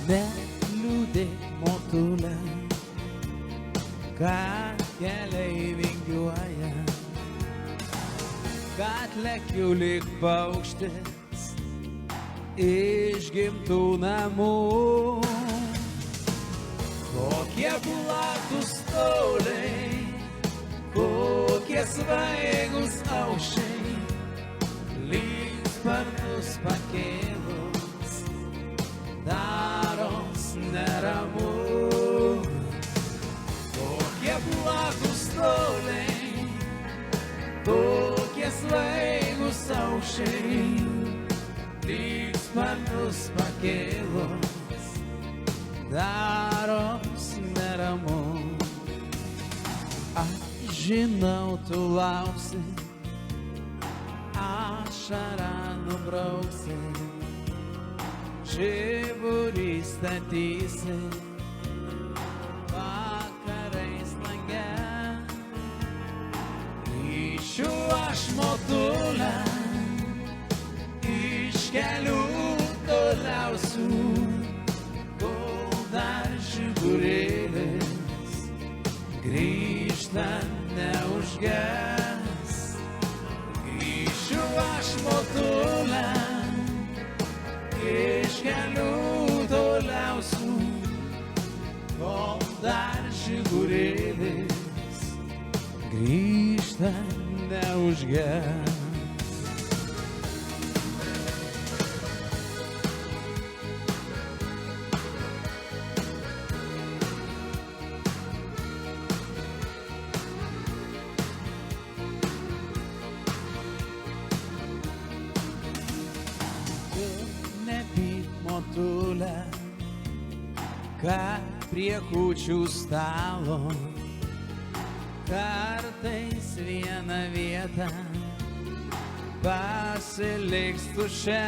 Neliūdėk motule, kad keliai vingiuoja, kad lekiu lyg paukštis iš gimtų namų. Kokie platus toliai, kokie svaigus aukščiai, lyg sparnus pakėlus, daros neramu. Kokie platus toliai, kokie svaigus aukščiai, lyg sparnus pakėlus, daros neramu. Aš žinau, tu lauksi, ašarą nubrauksi, žiburį statysi vakarais lange. Grįšiu aš motulę iš kelių toliausių, kol dar žiburėlis grįžtant neužges. Grįšiu aš motulę iš kelių toliausių, kol dar žiburėlis grįžtant neužges. Motulę, kad prie kūčių stalo kartais vieną vietą pasiliks tuščia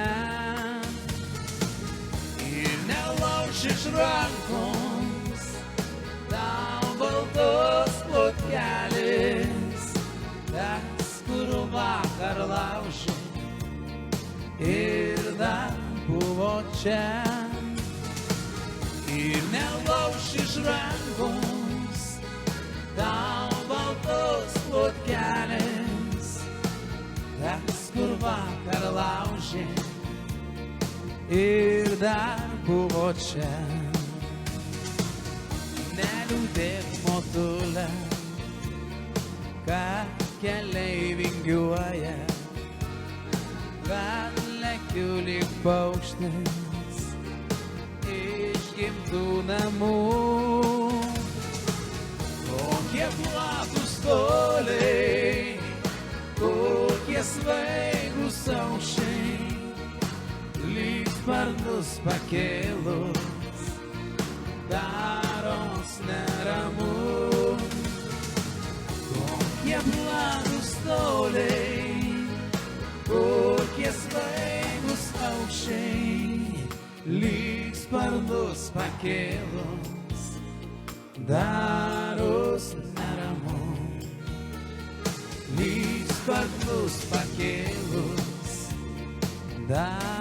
ir nelauš iš rankoms tau baltos plotkelis, tas, kur vakar laužė ir dar buvo čia. Ir nelauš iš rankos tau baltos plotkelės, tas, kur vakar laužė ir dar buvo čia. Neliūdėk motule, kad keliai vingiuoja, kad lekiu lyg paukštis iš gimtų namų. Kokie platus toliai, kokie svaigus aukščiai, lyg sparnus pakėlus, daros neramu. Kokie platus toliai, kokie svaigus aukščiai, lyg sparnus pakėlus, daros neramu. Lyg sparnus pakėlus, daros